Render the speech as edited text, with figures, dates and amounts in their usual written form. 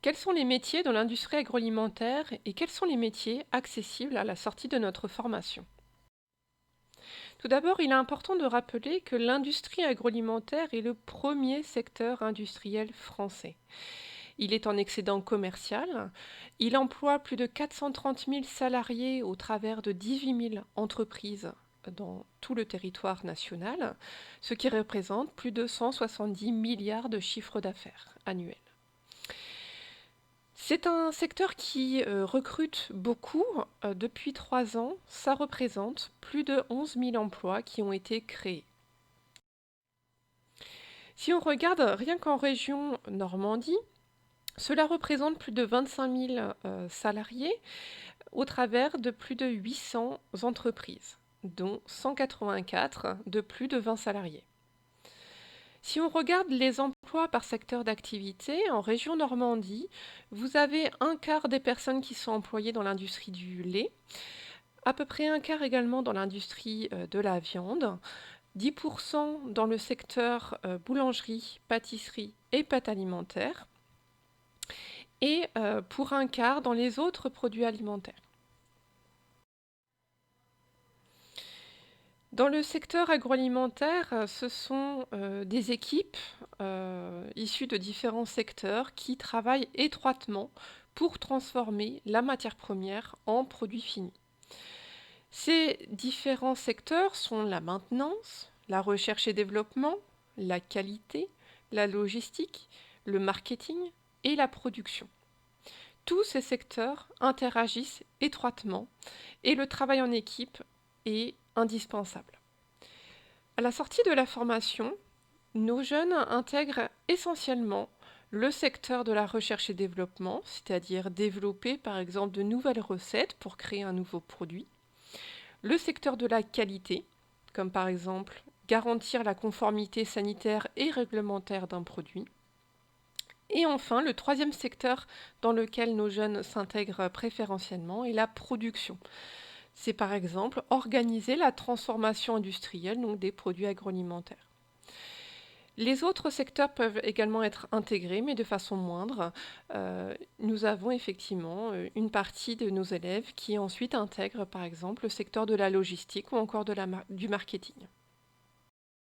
Quels sont les métiers dans l'industrie agroalimentaire et quels sont les métiers accessibles à la sortie de notre formation? Tout d'abord, il est important de rappeler que l'industrie agroalimentaire est le premier secteur industriel français. Il est en excédent commercial, il emploie plus de 430 000 salariés au travers de 18 000 entreprises dans tout le territoire national, ce qui représente plus de 170 milliards de chiffre d'affaires annuel. C'est un secteur qui recrute beaucoup. Depuis 3 ans, ça représente plus de 11 000 emplois qui ont été créés. Si on regarde rien qu'en région Normandie, cela représente plus de 25 000 salariés au travers de plus de 800 entreprises, dont 184 de plus de 20 salariés. Si on regarde les emplois par secteur d'activité, en région Normandie, vous avez un quart des personnes qui sont employées dans l'industrie du lait, à peu près un quart également dans l'industrie de la viande, 10% dans le secteur boulangerie, pâtisserie et pâtes alimentaires, et pour un quart dans les autres produits alimentaires. Dans le secteur agroalimentaire, ce sont des équipes issues de différents secteurs qui travaillent étroitement pour transformer la matière première en produits finis. Ces différents secteurs sont la maintenance, la recherche et développement, la qualité, la logistique, le marketing et la production. Tous ces secteurs interagissent étroitement et le travail en équipe est indispensable. À la sortie de la formation, nos jeunes intègrent essentiellement le secteur de la recherche et développement, c'est-à-dire développer par exemple de nouvelles recettes pour créer un nouveau produit, le secteur de la qualité, comme par exemple garantir la conformité sanitaire et réglementaire d'un produit, et enfin, le troisième secteur dans lequel nos jeunes s'intègrent préférentiellement est la production. C'est par exemple organiser la transformation industrielle donc des produits agroalimentaires. Les autres secteurs peuvent également être intégrés, mais de façon moindre. Nous avons effectivement une partie de nos élèves qui ensuite intègrent par exemple le secteur de la logistique ou encore du marketing.